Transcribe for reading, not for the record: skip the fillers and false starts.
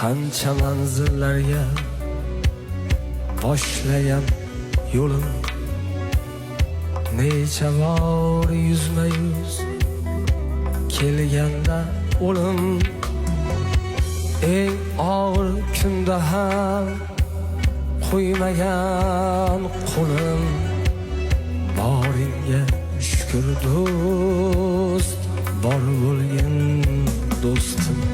qancha manzillarga boshlagan yo'lim, necha bor yuzma yuz kelganda o'lim, eng og'ir kunda ham qo'ymagan qo'lim. Boringga shukr do'st, bor bo'lgin do'stim.